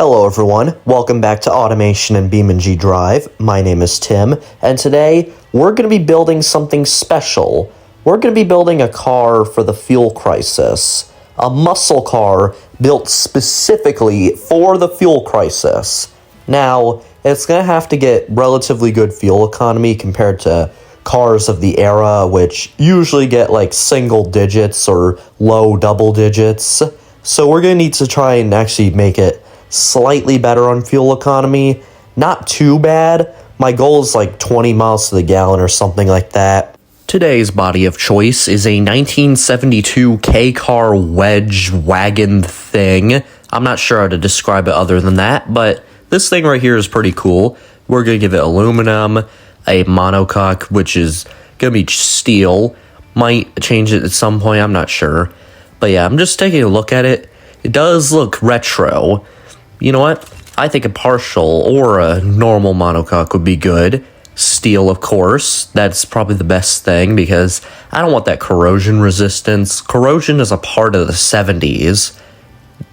Hello everyone, welcome back to Automation and BeamNG Drive. My name is Tim, and today we're going to be building something special. We're going to be building a car for the fuel crisis. A muscle car built specifically for the fuel crisis. Now, it's going to have to get relatively good fuel economy compared to cars of the era, which usually get like single digits or low double digits. So we're going to need to try and actually make it slightly better on fuel economy. Not too bad. My goal is like 20 miles to the gallon or something like that. Today's body of choice is a 1972 K-car wedge wagon thing. I'm not sure how to describe it other than that, but this thing right here is pretty cool. We're going to give it aluminum, a monocoque, which is going to be steel. Might change it at some point, I'm not sure. But yeah, I'm just taking a look at it. It does look retro. You know what? I think a partial or a normal monocoque would be good. Steel, of course. That's probably the best thing because I don't want that corrosion resistance. Corrosion is a part of the 70s.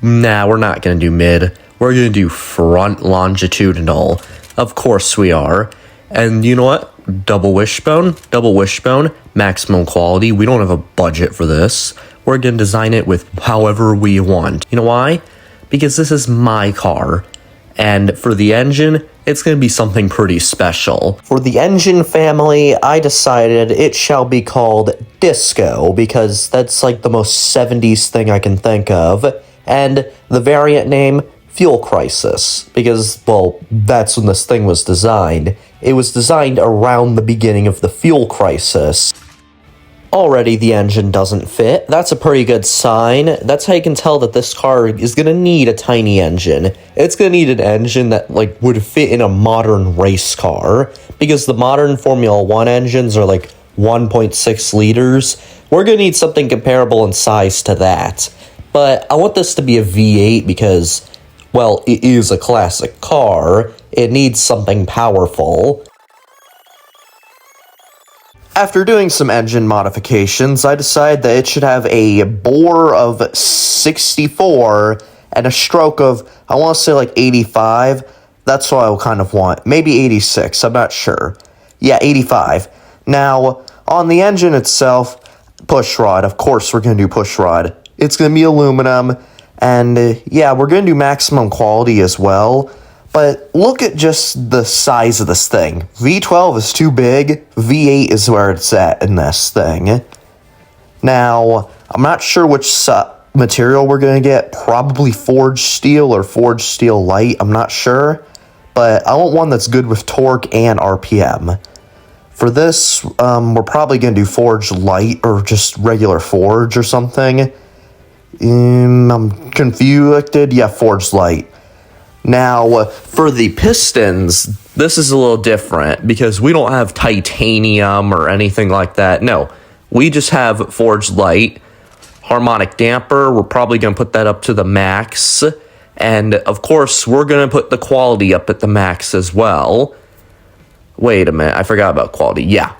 Nah, we're not going to do mid. We're going to do front longitudinal. Of course we are. And you know what? Double wishbone, maximum quality. We don't have a budget for this. We're going to design it with however we want. You know why? Because this is my car. And for the engine, it's going to be something pretty special. For the engine family, I decided it shall be called Disco, because that's like the most 70s thing I can think of. And the variant name, Fuel Crisis, because, well, that's when this thing was designed. It was designed around the beginning of the fuel crisis. Already the engine doesn't fit. That's a pretty good sign. That's how you can tell that this car is going to need a tiny engine. It's going to need an engine that like would fit in a modern race car, because the modern Formula 1 engines are like 1.6 liters. We're going to need something comparable in size to that. But I want this to be a V8 because, well, it is a classic car. It needs something powerful. After doing some engine modifications, I decided that it should have a bore of 64 and a stroke of, I want to say like 85. That's what I kind of want. Maybe 86, I'm not sure. Yeah, 85. Now, on the engine itself, push rod. Of course we're going to do push rod. It's going to be aluminum, and yeah, we're going to do maximum quality as well. But look at just the size of this thing. V12 is too big. V8 is where it's at in this thing. Now, I'm not sure which material we're going to get. Probably forged steel or forged steel light. I'm not sure. But I want one that's good with torque and RPM. For this, we're probably going to do forged light or just regular forge or something. I'm confused. Yeah, forged light. Now, for the pistons, this is a little different because we don't have titanium or anything like that. No, we just have forged light. Harmonic damper, we're probably going to put that up to the max. And, of course, we're going to put the quality up at the max as well. Wait a minute, I forgot about quality. Yeah.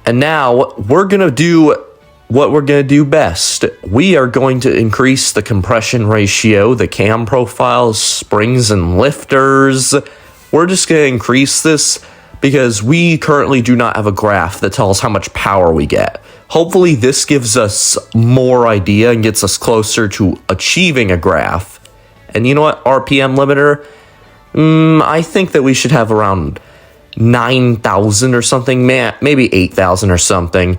And now, we're going to do what we're going to do best. We are going to increase the compression ratio, the cam profiles, springs and lifters. We're just going to increase this because we currently do not have a graph that tells how much power we get. Hopefully this gives us more idea and gets us closer to achieving a graph. And you know what, RPM limiter? I think that we should have around 9,000 or something, maybe 8,000 or something.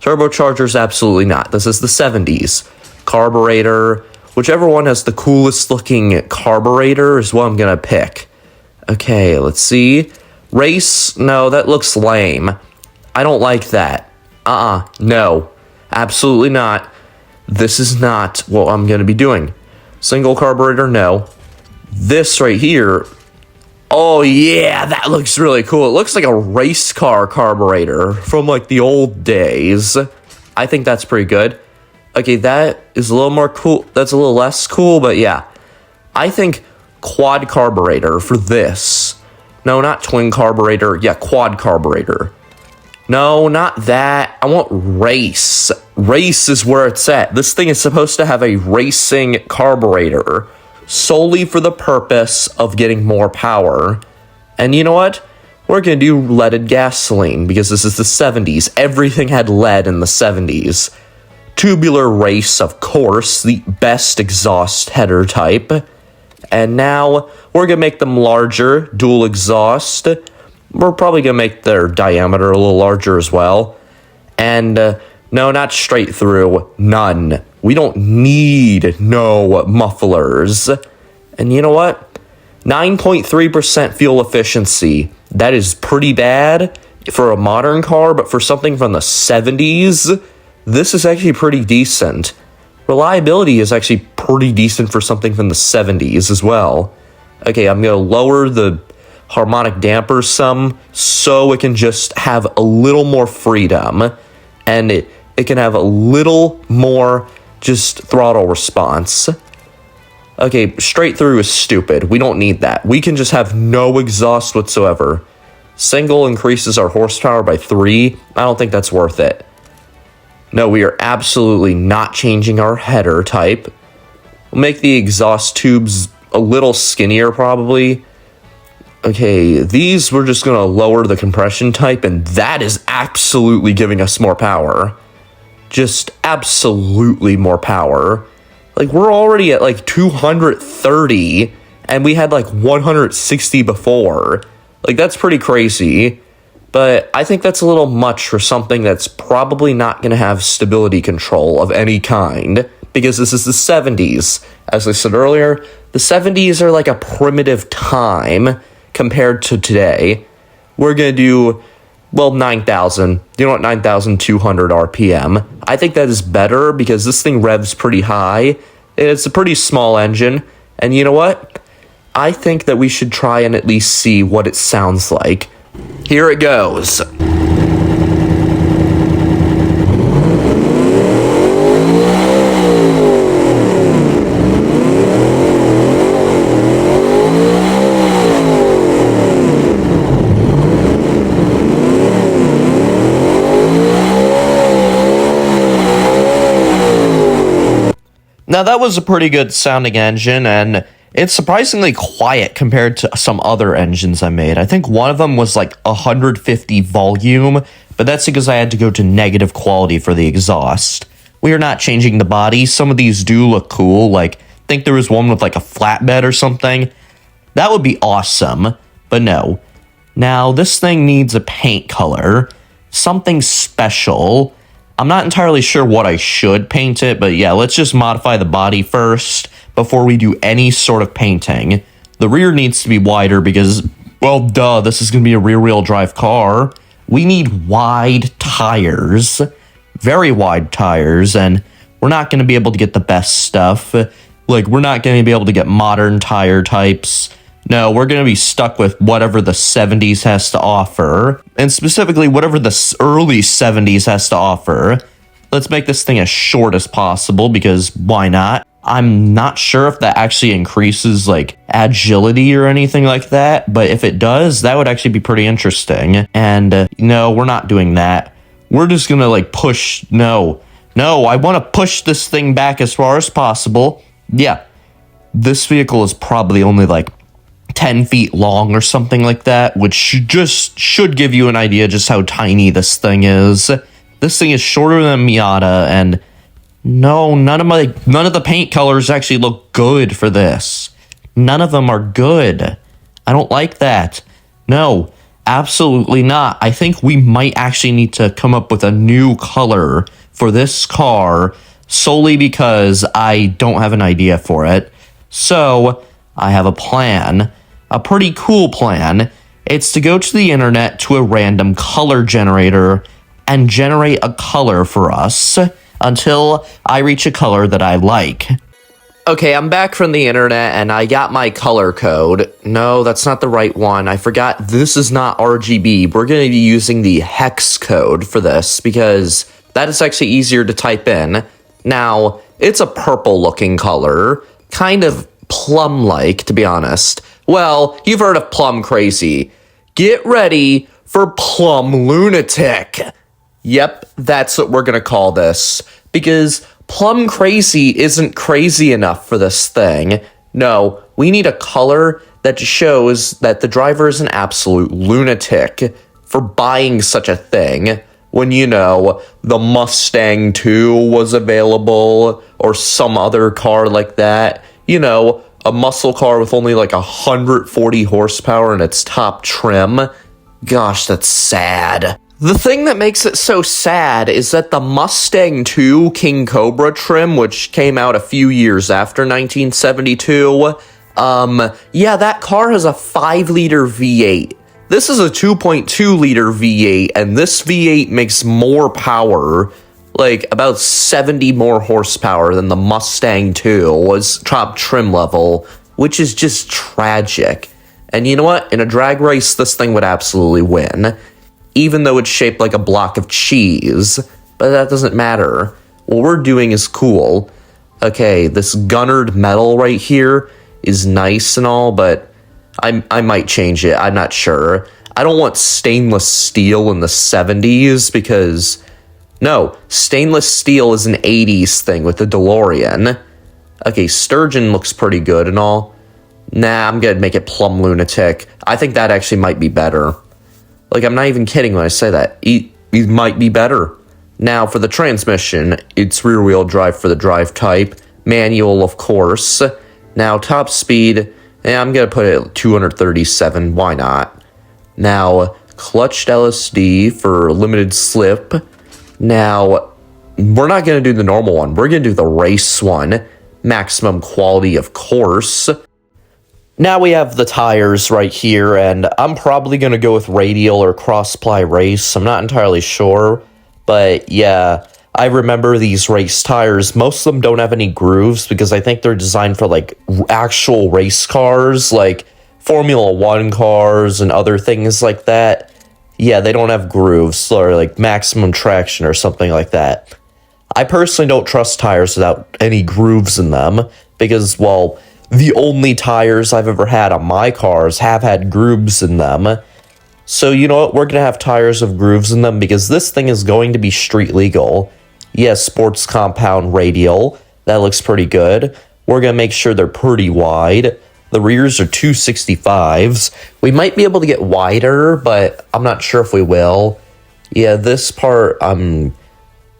Turbochargers, absolutely not. This is the 70s. Carburetor, whichever one has the coolest looking carburetor is what I'm going to pick. Okay, let's see. Race, no, that looks lame. I don't like that. No. Absolutely not. This is not what I'm going to be doing. Single carburetor, no. This right here, oh yeah, that looks really cool. It looks like a race car carburetor from like the old days. I think that's pretty good. Okay, that is a little more cool. That's a little less cool, but yeah. I think quad carburetor for this. No, not twin carburetor. Yeah, quad carburetor. No, not that. I want race. Race is where it's at. This thing is supposed to have a racing carburetor. solely for the purpose of getting more power. And you know what? We're going to do leaded gasoline, because this is the 70s. Everything had lead in the 70s. Tubular race, of course, the best exhaust header type. And now, we're going to make them larger, dual exhaust. We're probably going to make their diameter a little larger as well. And, no, not straight through. None. We don't need no mufflers. And you know what? 9.3% fuel efficiency. That is pretty bad for a modern car, but for something from the 70s, this is actually pretty decent. Reliability is actually pretty decent for something from the 70s as well. Okay, I'm going to lower the harmonic damper some so it can just have a little more freedom, and it can have a little more just throttle response. Okay, straight through is stupid. We don't need that. We can just have no exhaust whatsoever. Single increases our horsepower by 3. I don't think that's worth it. No, we are absolutely not changing our header type. We'll make the exhaust tubes a little skinnier probably. Okay, these we're just going to lower the compression type, and that is absolutely giving us more power. Just absolutely more power. Like, we're already at like 230, and we had like 160 before. Like, that's pretty crazy. But I think that's a little much for something that's probably not going to have stability control of any kind, because this is the 70s. As I said earlier, the 70s are like a primitive time compared to today. We're going to do, well, 9,000. You know what, 9,200 RPM. I think that is better because this thing revs pretty high. It's a pretty small engine. And you know what? I think that we should try and at least see what it sounds like. Here it goes. Now, that was a pretty good sounding engine, and it's surprisingly quiet compared to some other engines I made. I think one of them was like 150 volume, but that's because I had to go to negative quality for the exhaust. We are not changing the body. Some of these do look cool. Like, I think there was one with like a flatbed or something. That would be awesome, but no. Now, this thing needs a paint color, something special. I'm not entirely sure what I should paint it, but yeah, let's just modify the body first before we do any sort of painting. The rear needs to be wider because, well, duh, this is going to be a rear-wheel drive car. We need wide tires, very wide tires, and we're not going to be able to get the best stuff. Like, we're not going to be able to get modern tire types. No, we're going to be stuck with whatever the 70s has to offer, and specifically whatever the early 70s has to offer. Let's make this thing as short as possible, because why not? I'm not sure if that actually increases, like, agility or anything like that, but if it does, that would actually be pretty interesting. And, no, we're not doing that. We're just gonna, like, push... No, I want to push this thing back as far as possible. Yeah, this vehicle is probably only, like, 10 feet long or something like that, which should give you an idea just how tiny this thing is. This thing is shorter than Miata, and no, none of the paint colors actually look good for this. None of them are good. I don't like that. No, absolutely not. I think we might actually need to come up with a new color for this car solely because I don't have an idea for it. So, I have a plan. A pretty cool plan. It's to go to the internet to a random color generator and generate a color for us until I reach a color that I like. Okay, I'm back from the internet and I got my color code. No, that's not the right one. I forgot this is not RGB. We're going to be using the hex code for this because that is actually easier to type in. Now, it's a purple looking color, kind of plum-like, to be honest. Well, you've heard of plum crazy. Get ready for plum lunatic. Yep, that's what we're gonna call this. Because plum crazy isn't crazy enough for this thing. No, we need a color that shows that the driver is an absolute lunatic for buying such a thing when, the Mustang 2 was available or some other car like that. A muscle car with only like 140 horsepower in its top trim. Gosh, that's sad. The thing that makes it so sad is that the Mustang 2 King Cobra trim, which came out a few years after 1972, that car has a 5-liter V8. This is a 2.2-liter V8, and this V8 makes more power, like about 70 more horsepower than the Mustang 2 was top trim level, which is just tragic. And you know what? In a drag race, this thing would absolutely win. Even though it's shaped like a block of cheese. But that doesn't matter. What we're doing is cool. Okay, this gunnered metal right here is nice and all, but I might change it. I'm not sure. I don't want stainless steel in the 70s because... No, stainless steel is an 80s thing with the DeLorean. Okay, sturgeon looks pretty good and all. Nah, I'm gonna make it plumb lunatic. I think that actually might be better. Like, I'm not even kidding when I say that. It might be better. Now, for the transmission, it's rear-wheel drive for the drive type. Manual, of course. Now, top speed, I'm going to put it at 237. Why not? Now, clutched LSD for limited slip. Now, we're not going to do the normal one. We're going to do the race one. Maximum quality, of course. Now we have the tires right here, and I'm probably going to go with radial or cross-ply race. I'm not entirely sure, but yeah, I remember these race tires. Most of them don't have any grooves because I think they're designed for, like, actual race cars, like Formula 1 cars and other things like that. Yeah, they don't have grooves or, like, maximum traction or something like that. I personally don't trust tires without any grooves in them because, well... The only tires I've ever had on my cars have had grooves in them. So you know what? We're going to have tires with grooves in them because this thing is going to be street legal. Yes, sports compound radial. That looks pretty good. We're going to make sure they're pretty wide. The rears are 265s. We might be able to get wider, but I'm not sure if we will. Yeah, this part, I'm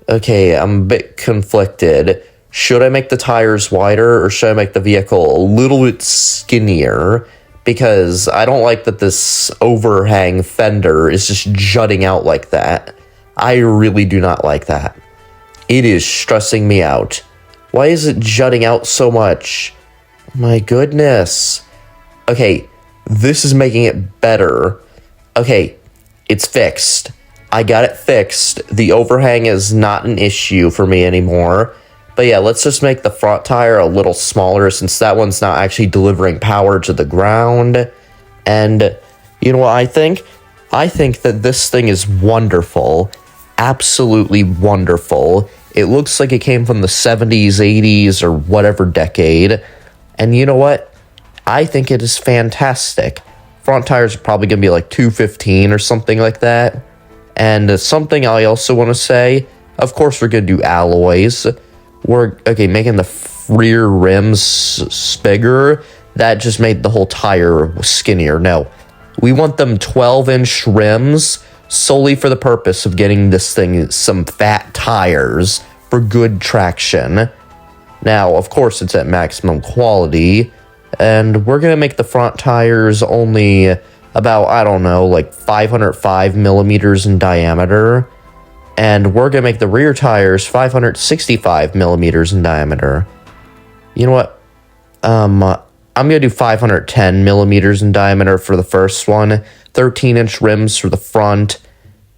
a bit conflicted. Should I make the tires wider or should I make the vehicle a little bit skinnier? Because I don't like that this overhang fender is just jutting out like that. I really do not like that. It is stressing me out. Why is it jutting out so much? My goodness. Okay, this is making it better. Okay, it's fixed. I got it fixed. The overhang is not an issue for me anymore. But yeah, let's just make the front tire a little smaller since that one's not actually delivering power to the ground. And you know what I think? I think that this thing is wonderful. Absolutely wonderful. It looks like it came from the 70s, 80s, or whatever decade. And you know what? I think it is fantastic. Front tires are probably going to be like 215 or something like that. And something I also want to say, of course we're going to do alloys. We're, making the rear rims bigger. That just made the whole tire skinnier. No, we want them 12-inch rims solely for the purpose of getting this thing some fat tires for good traction. Now, of course, it's at maximum quality. And we're going to make the front tires only about, I don't know, like 505 millimeters in diameter. And we're going to make the rear tires 565 millimeters in diameter. You know what? I'm going to do 510 millimeters in diameter for the first one. 13-inch rims for the front.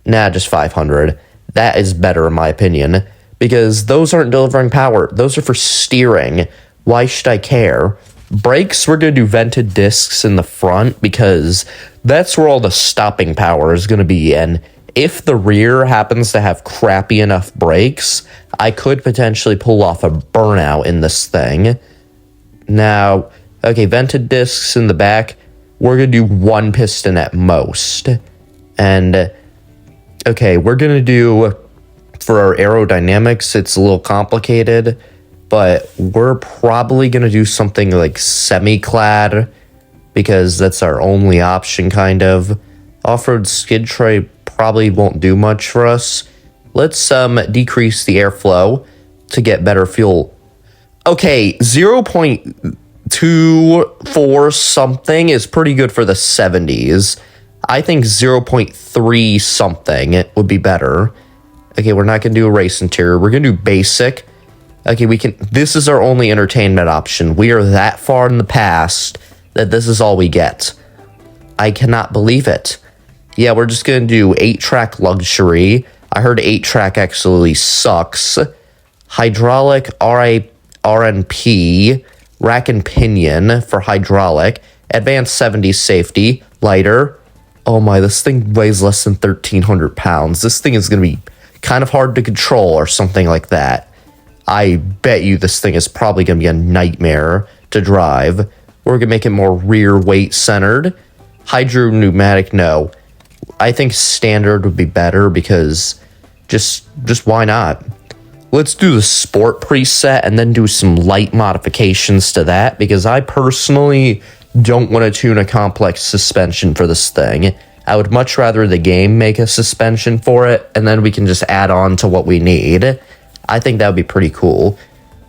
Nah, just 500. That is better in my opinion. Because those aren't delivering power. Those are for steering. Why should I care? Brakes, we're going to do vented discs in the front. Because that's where all the stopping power is going to be. And if the rear happens to have crappy enough brakes, I could potentially pull off a burnout in this thing. Now, vented discs in the back, we're going to do one piston at most. And, we're going to do, for our aerodynamics, it's a little complicated, but we're probably going to do something like semi-clad because that's our only option, kind of. Off-road skid tray probably won't do much for us. Let's decrease the airflow to get better fuel. Okay, 0.24 something is pretty good for the 70s. I think 0.3 something would be better. Okay, we're not going to do a race interior. We're going to do basic. Okay, this is our only entertainment option. We are that far in the past that this is all we get. I cannot believe it. Yeah, we're just going to do 8-track luxury. I heard 8-track actually sucks. Hydraulic RNP, rack and pinion for hydraulic. Advanced 70s safety, lighter. Oh my, this thing weighs less than 1,300 pounds. This thing is going to be kind of hard to control or something like that. I bet you this thing is probably going to be a nightmare to drive. We're going to make it more rear weight centered. Hydro pneumatic, no. I think standard would be better because just why not? Let's do the sport preset and then do some light modifications to that because I personally don't want to tune a complex suspension for this thing. I would much rather the game make a suspension for it and then we can just add on to what we need. I think that would be pretty cool.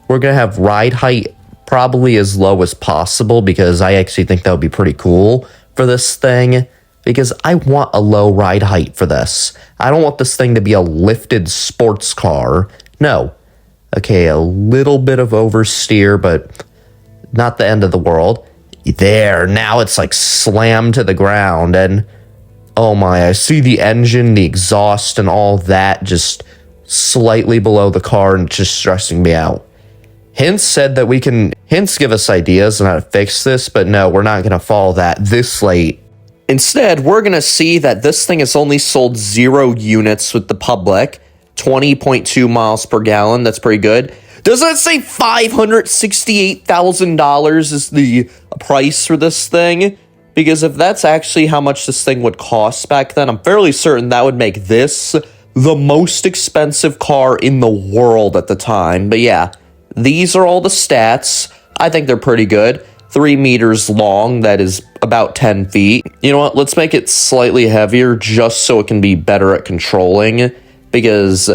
We're going to have ride height probably as low as possible because I actually think that would be pretty cool for this thing because I want a low ride height for this. I don't want this thing to be a lifted sports car. No. Okay, a little bit of oversteer, but not the end of the world. There, now it's like slammed to the ground and oh my, I see the engine, the exhaust, and all that just slightly below the car and just stressing me out. Hints said that Hints give us ideas on how to fix this, but no, we're not going to follow that this late. Instead, we're going to see that this thing has only sold 0 units with the public. 20.2 miles per gallon, that's pretty good. Doesn't it say $568,000 is the price for this thing? Because if that's actually how much this thing would cost back then, I'm fairly certain that would make this the most expensive car in the world at the time. But yeah, these are all the stats. I think they're pretty good. 3 meters long, that is about 10 feet. You know what, let's make it slightly heavier just so it can be better at controlling. Because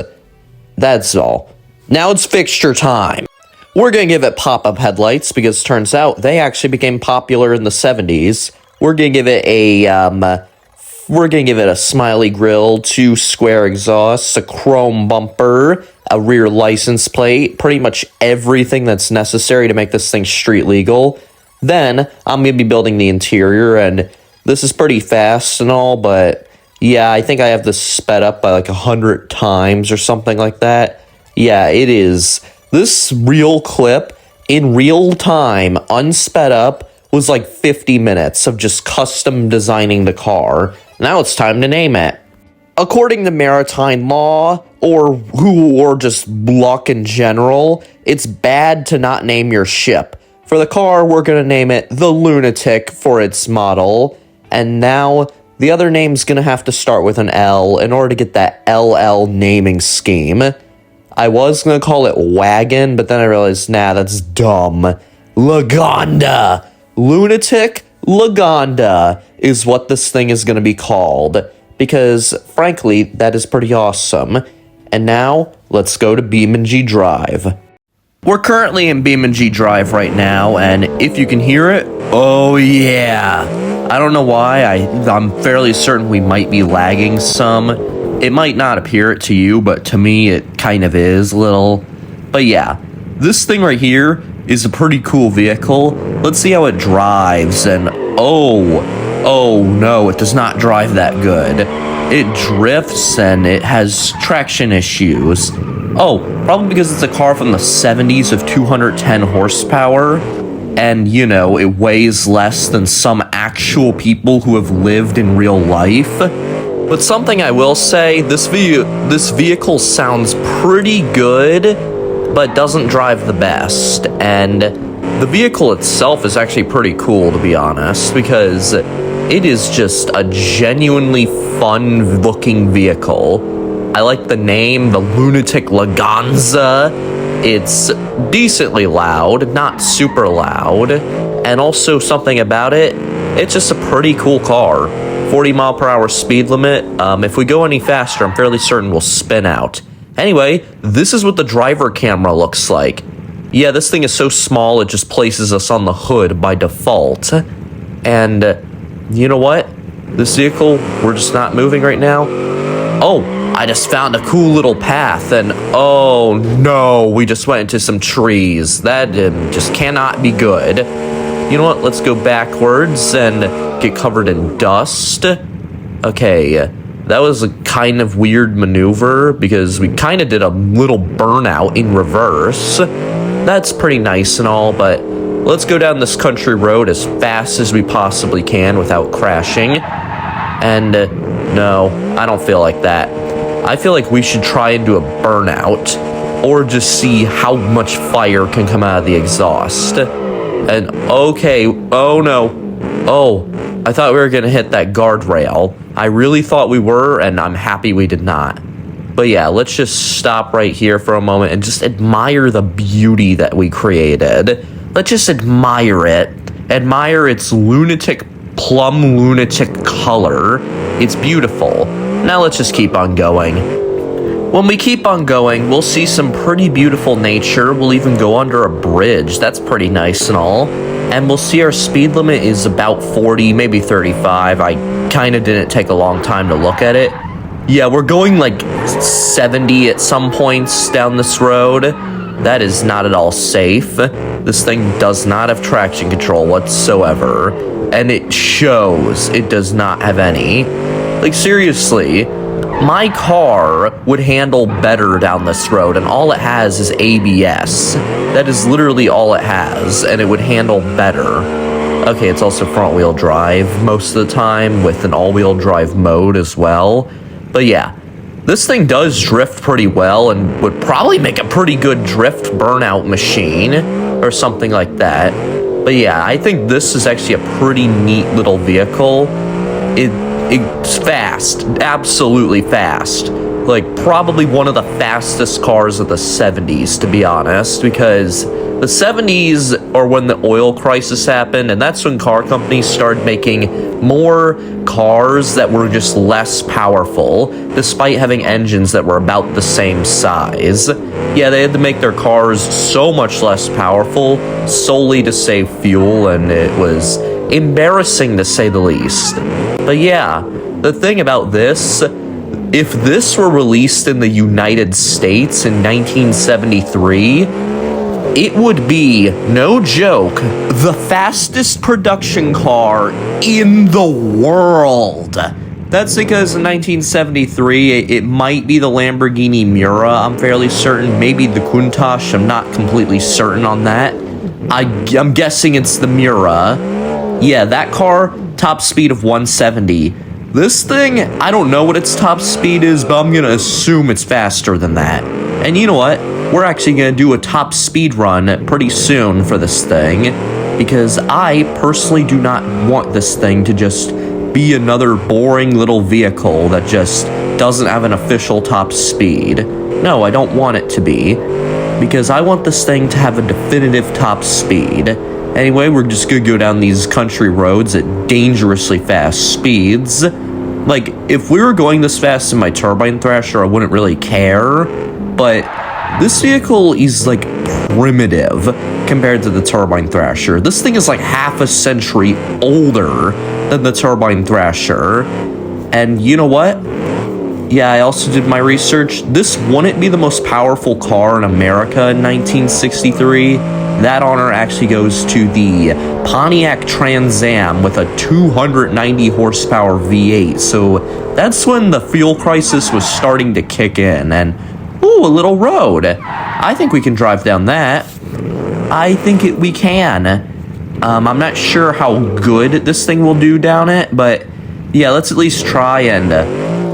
that's all. Now it's fixture time. We're going to give it pop-up headlights because it turns out they actually became popular in the 70s. We're going to give it a smiley grille, 2 square exhausts, a chrome bumper, a rear license plate, pretty much everything that's necessary to make this thing street legal. Then I'm going to be building the interior, and this is pretty fast and all, but yeah, I think I have this sped up by like 100 times or something like that. Yeah, it is. This real clip in real time, unsped up, was like 50 minutes of just custom designing the car. Now it's time to name it. According to maritime law, or just luck in general, it's bad to not name your ship. For the car, we're going to name it the Lunatic for its model. And now the other name's going to have to start with an L in order to get that LL naming scheme. I was going to call it Wagon, but then I realized, nah, that's dumb. Lagonda. Lunatic Lagonda is what this thing is going to be called. Because, frankly, that is pretty awesome. And now, let's go to BeamNG Drive. We're currently in BeamNG Drive right now, and if you can hear it, oh yeah. I don't know why, I'm fairly certain we might be lagging some. It might not appear it to you, but to me it kind of is a little. But yeah, this thing right here is a pretty cool vehicle. Let's see how it drives, and oh no, it does not drive that good. It drifts and it has traction issues. Oh, probably because it's a car from the 70s of 210 horsepower. And, you know, it weighs less than some actual people who have lived in real life. But something I will say, this vehicle sounds pretty good, but doesn't drive the best. And the vehicle itself is actually pretty cool, to be honest, because it is just a genuinely fun-looking vehicle. I like the name, the Lunatic Lagonza. It's decently loud, not super loud. And also something about it, it's just a pretty cool car. 40 mile per hour speed limit. If we go any faster, I'm fairly certain we'll spin out. Anyway, this is what the driver camera looks like. Yeah, this thing is so small, it just places us on the hood by default. And you know what? This vehicle, we're just not moving right now. Oh, I just found a cool little path, and oh no, we just went into some trees. That just cannot be good. You know what? Let's go backwards and get covered in dust. Okay, that was a kind of weird maneuver because we kind of did a little burnout in reverse. That's pretty nice and all, but let's go down this country road as fast as we possibly can without crashing. And no, I don't feel like that. I feel like we should try and do a burnout or just see how much fire can come out of the exhaust. And okay, oh no. Oh, I thought we were gonna hit that guardrail. I really thought we were, and I'm happy we did not. But yeah, let's just stop right here for a moment and just admire the beauty that we created. Let's just admire it. Admire its plum lunatic color. It's beautiful. Now let's just keep on going. When we keep on going, we'll see some pretty beautiful nature. We'll even go under a bridge. That's pretty nice and all. And we'll see our speed limit is about 40, maybe 35. I kind of didn't take a long time to look at it. Yeah, we're going like 70 at some points down this road. That is not at all safe. This thing does not have traction control whatsoever. And it shows it does not have any. Like, seriously, my car would handle better down this road, and all it has is ABS. That is literally all it has, and it would handle better. Okay, it's also front-wheel drive most of the time, with an all-wheel drive mode as well. But yeah, this thing does drift pretty well, and would probably make a pretty good drift burnout machine, or something like that. But yeah, I think this is actually a pretty neat little vehicle. It's fast, absolutely fast. Like, probably one of the fastest cars of the 70s, to be honest, because the 70s are when the oil crisis happened, and that's when car companies started making more cars that were just less powerful, despite having engines that were about the same size. Yeah, they had to make their cars so much less powerful, solely to save fuel, and it was embarrassing to say the least. But yeah, the thing about this, if this were released in the United States in 1973, it would be, no joke, the fastest production car in the world. That's because in 1973, it might be the Lamborghini Miura, I'm fairly certain. Maybe the Countach, I'm not completely certain on that. I'm guessing it's the Miura. Yeah, that car, top speed of 170. This thing, I don't know what its top speed is, but I'm gonna assume it's faster than that. And you know what? We're actually gonna do a top speed run pretty soon for this thing, because I personally do not want this thing to just be another boring little vehicle that just doesn't have an official top speed. No, I don't want it to be, because I want this thing to have a definitive top speed. Anyway, we're just gonna go down these country roads at dangerously fast speeds. Like, if we were going this fast in my turbine thrasher, I wouldn't really care, but this vehicle is, like, primitive compared to the turbine thrasher. This thing is, like, half a century older than the turbine thrasher. And you know what? Yeah, I also did my research. This wouldn't be the most powerful car in America in 1963. That honor actually goes to the Pontiac Trans Am with a 290 horsepower V8. So that's when the fuel crisis was starting to kick in. And, ooh, a little road. I think we can drive down that. I think we can. I'm not sure how good this thing will do down it, but yeah, let's at least try and...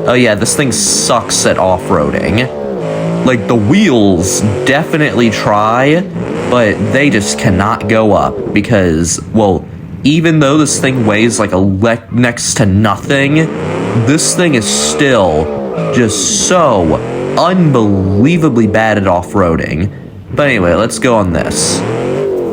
oh yeah, this thing sucks at off-roading. Like, the wheels definitely try, but they just cannot go up because, well, even though this thing weighs like next to nothing, this thing is still just so unbelievably bad at off-roading. But anyway, let's go on this.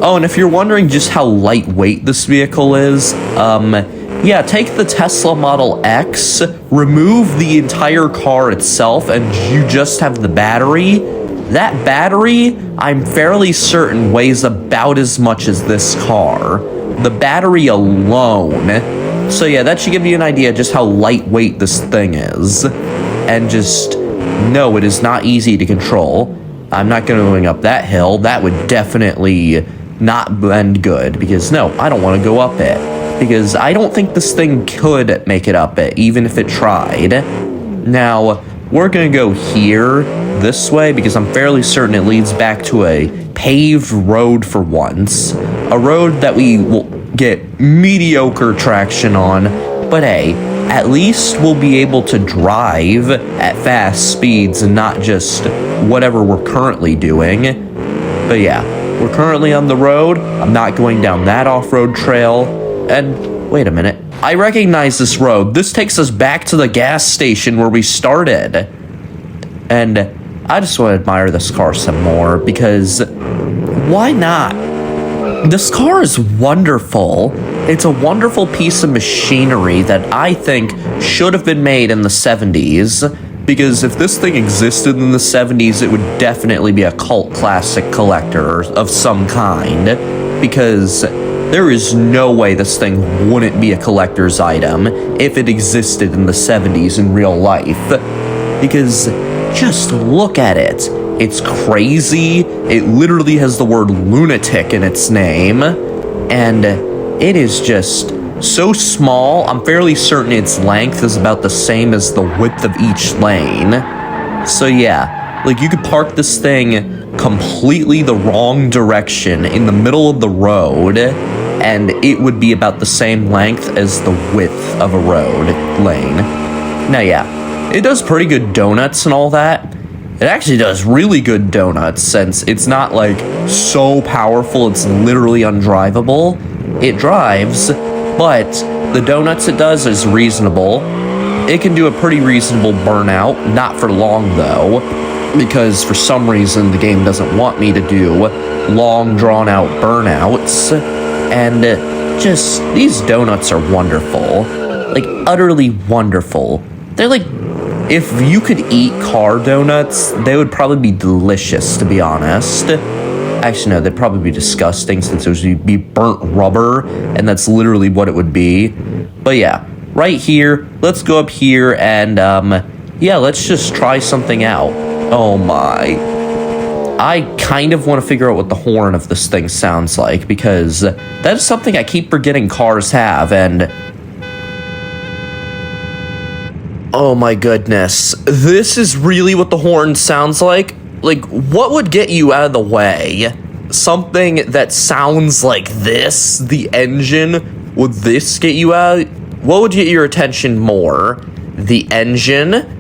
Oh, and if you're wondering just how lightweight this vehicle is, yeah, take the Tesla Model X, remove the entire car itself, and you just have the battery. That battery, I'm fairly certain, weighs about as much as this car. The battery alone. So yeah, that should give you an idea just how lightweight this thing is. And just, no, it is not easy to control. I'm not going up that hill. That would definitely not end good, because no, I don't want to go up it. Because I don't think this thing could make it up it, even if it tried. Now, we're going to go here, this way, because I'm fairly certain it leads back to a paved road for once. A road that we will get mediocre traction on, but hey, at least we'll be able to drive at fast speeds and not just whatever we're currently doing. But yeah, we're currently on the road. I'm not going down that off-road trail. And wait a minute, I recognize this road. This takes us back to the gas station where we started. And I just want to admire this car some more, because why not? This car is wonderful. It's a wonderful piece of machinery that I think should have been made in the 70s. Because if this thing existed in the 70s, it would definitely be a cult classic collector of some kind. Because there is no way this thing wouldn't be a collector's item if it existed in the 70s in real life. Because just look at it. It's crazy. It literally has the word lunatic in its name. And it is just so small. I'm fairly certain its length is about the same as the width of each lane. So yeah, like you could park this thing completely the wrong direction in the middle of the road, and it would be about the same length as the width of a road lane. Now yeah, it does pretty good donuts and all that. It actually does really good donuts, since it's not like so powerful it's literally undrivable. It drives, but the donuts it does is reasonable. It can do a pretty reasonable burnout, not for long though, because for some reason the game doesn't want me to do long drawn out burnouts. And just, these donuts are wonderful. Like, utterly wonderful. They're like, if you could eat car donuts, they would probably be delicious, to be honest. Actually, no, they'd probably be disgusting, since it would be burnt rubber, and that's literally what it would be. But yeah, right here, let's go up here, and, yeah, let's just try something out. Oh my. I kind of want to figure out what the horn of this thing sounds like, because that is something I keep forgetting cars have, and oh my goodness, this is really what the horn sounds like? Like, what would get you out of the way? Something that sounds like this, the engine, would this get you out? What would get your attention more? The engine?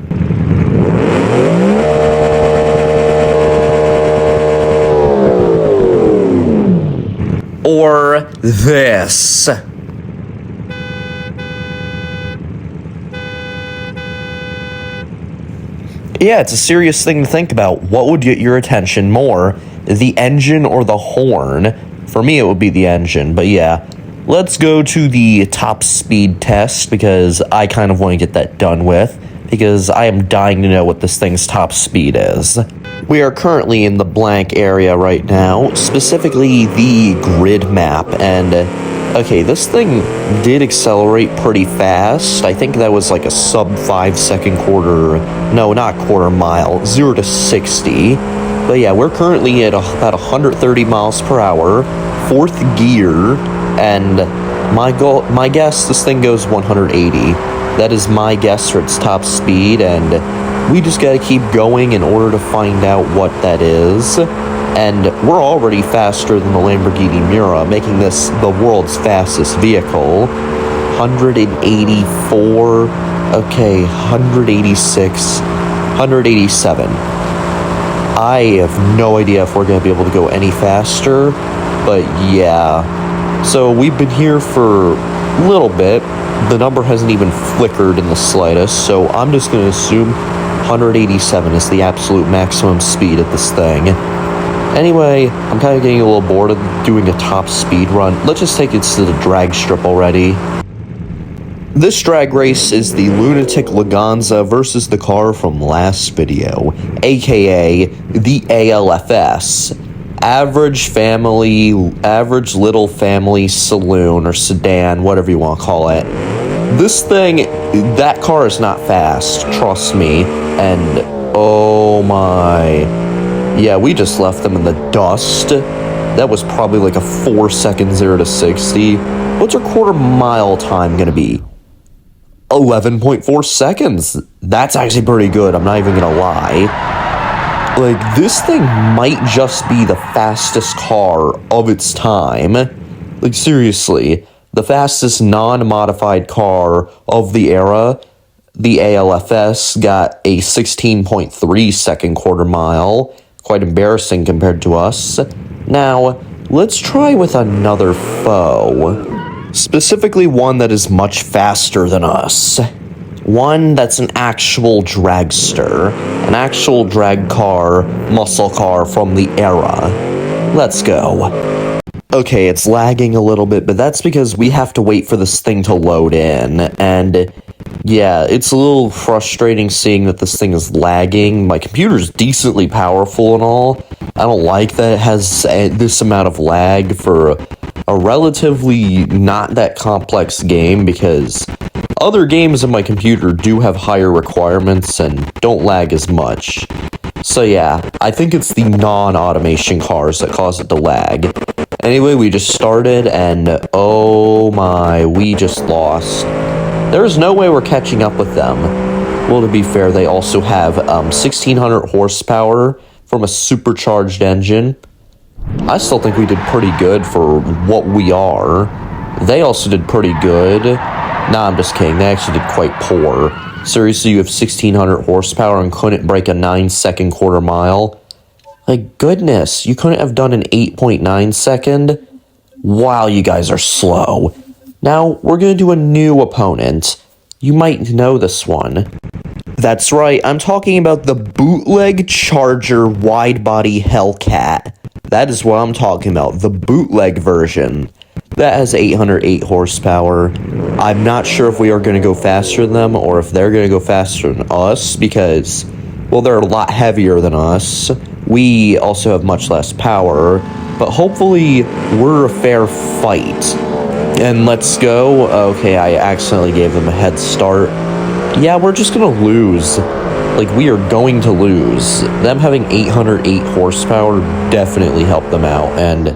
Or this? Yeah, it's a serious thing to think about. What would get your attention more, the engine or the horn? For me, it would be the engine, but yeah. Let's go to the top speed test, because I kind of want to get that done with, because I am dying to know what this thing's top speed is. We are currently in the blank area right now, specifically the grid map, and okay, this thing did accelerate pretty fast. I think that was like a sub 5 second quarter, no, not quarter mile, 0 to 60. But yeah, we're currently at about 130 miles per hour, 4th gear, and my guess, this thing goes 180. That is my guess for its top speed, and we just gotta keep going in order to find out what that is. And we're already faster than the Lamborghini Miura, making this the world's fastest vehicle. 184, okay, 186, 187. I have no idea if we're going to be able to go any faster, but yeah. So we've been here for a little bit. The number hasn't even flickered in the slightest, so I'm just going to assume 187 is the absolute maximum speed of this thing. Anyway, I'm kind of getting a little bored of doing a top speed run. Let's just take it to the drag strip already. This drag race is the Lunatic Laganza versus the car from last video, aka the ALFS. Average little family saloon or sedan, whatever you want to call it. This thing, that car is not fast, trust me, and oh my. Yeah, we just left them in the dust. That was probably like a 4-second 0 to 60. What's our quarter mile time gonna be? 11.4 seconds. That's actually pretty good, I'm not even gonna lie. Like, this thing might just be the fastest car of its time. Like, seriously, the fastest non-modified car of the era. The ALFS got a 16.3 second quarter mile. Quite embarrassing compared to us. Now, let's try with another foe. Specifically one that is much faster than us. One that's an actual dragster. An actual drag car, muscle car from the era. Let's go. Okay, it's lagging a little bit, but that's because we have to wait for this thing to load in. And yeah, it's a little frustrating seeing that this thing is lagging. My computer's decently powerful and all. I don't like that it has this amount of lag for a relatively not that complex game, because other games on my computer do have higher requirements and don't lag as much. So yeah, I think it's the non-automation cars that cause it to lag. Anyway, we just started and oh my, we just lost. There's no way we're catching up with them. Well, to be fair, they also have 1600 horsepower from a supercharged engine. I still think we did pretty good for what we are. They also did pretty good. Nah, I'm just kidding. They actually did quite poor. Seriously, you have 1600 horsepower and couldn't break a 9-second quarter mile? Like, goodness, you couldn't have done an 8.9 second? Wow, you guys are slow. Now, we're going to do a new opponent. You might know this one. That's right, I'm talking about the bootleg Charger wide-body Hellcat. That is what I'm talking about, the bootleg version. That has 808 horsepower. I'm not sure if we are going to go faster than them or if they're going to go faster than us because, well, they're a lot heavier than us. We also have much less power, but hopefully we're a fair fight. And let's go. Okay, I accidentally gave them a head start. Yeah, we're just going to lose. Like, we are going to lose. Them having 808 horsepower definitely helped them out, and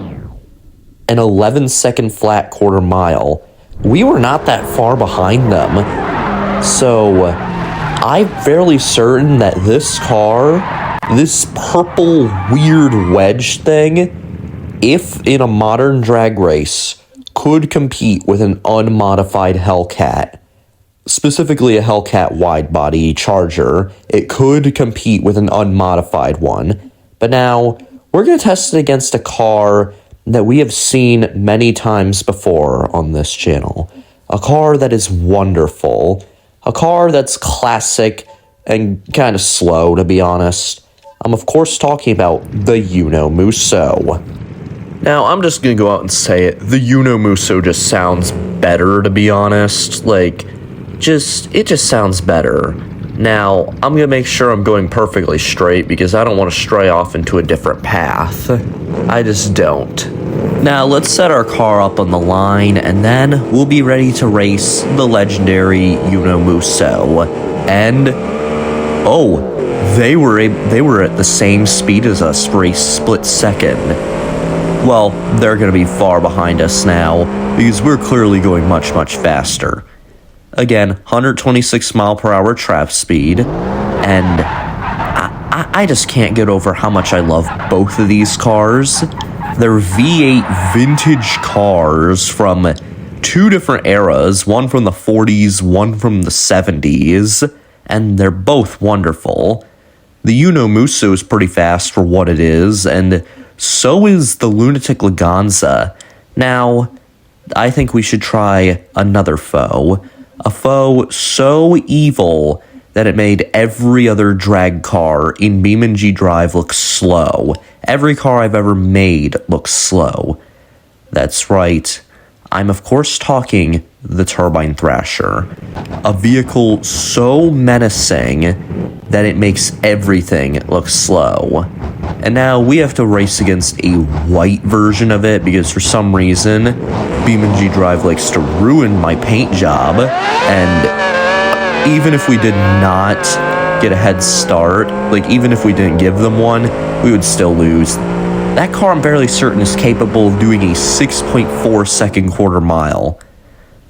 an 11-second flat quarter mile. We were not that far behind them. So, I'm fairly certain that this car, this purple weird wedge thing, if in a modern drag race, could compete with an unmodified Hellcat. Specifically a Hellcat wide-body Charger. It could compete with an unmodified one. But now, we're going to test it against a car that we have seen many times before on this channel. A car that is wonderful. A car that's classic and kind of slow, to be honest. I'm of course talking about the Uno Musso. Now, I'm just gonna go out and say it. The Uno Musso just sounds better, to be honest. Like, it just sounds better. Now, I'm gonna make sure I'm going perfectly straight because I don't want to stray off into a different path. I just don't. Now, let's set our car up on the line, and then we'll be ready to race the legendary Uno Musso. And, oh, they were at the same speed as us for a split second. Well, they're going to be far behind us now, because we're clearly going much, much faster. Again, 126 mile per hour trap speed, and I just can't get over how much I love both of these cars. They're V8 vintage cars from two different eras, one from the 40s, one from the 70s, and they're both wonderful. The Uno Musso is pretty fast for what it is, and so is the Lunatic Laganza. Now, I think we should try another foe. A foe so evil that it made every other drag car in BeamNG Drive look slow. Every car I've ever made looks slow. That's right. I'm of course talking the Turbine Thrasher. A vehicle so menacing that it makes everything look slow. And now we have to race against a white version of it because for some reason, BeamNG Drive likes to ruin my paint job. And even if we did not get a head start, like even if we didn't give them one, we would still lose. That car, I'm fairly certain, is capable of doing a 6.4 second quarter mile.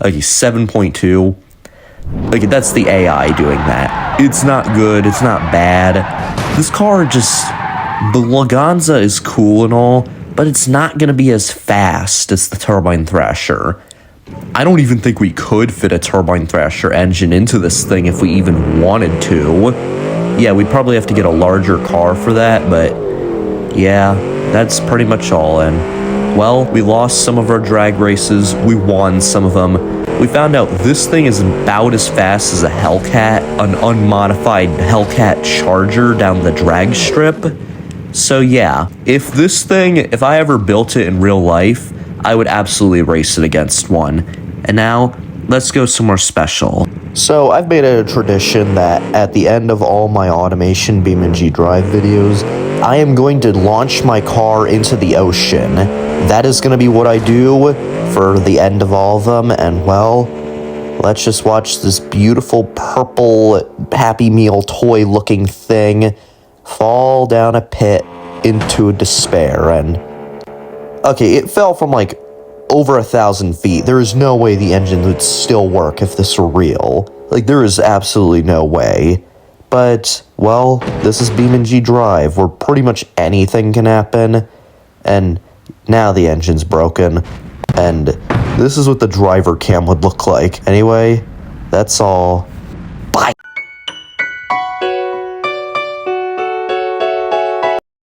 Like a 7.2. Like, that's the AI doing that. It's not good, it's not bad. This car just... The Laganza is cool and all, but it's not going to be as fast as the Turbine Thrasher. I don't even think we could fit a Turbine Thrasher engine into this thing if we even wanted to. Yeah, we'd probably have to get a larger car for that, but yeah, that's pretty much all. And well, we lost some of our drag races, we won some of them. We found out this thing is about as fast as a Hellcat, an unmodified Hellcat Charger down the drag strip. So yeah, if I ever built it in real life, I would absolutely race it against one. And now, let's go somewhere special. So I've made it a tradition that at the end of all my automation BeamNG Drive videos, I am going to launch my car into the ocean. That is going to be what I do for the end of all of them, and well, let's just watch this beautiful purple Happy Meal toy looking thing fall down a pit into despair. And okay, it fell from like over 1,000 feet. There is no way the engine would still work if this were real. Like, there is absolutely no way. But, well, this is BeamNG Drive, where pretty much anything can happen. And now the engine's broken. And this is what the driver cam would look like. Anyway, that's all.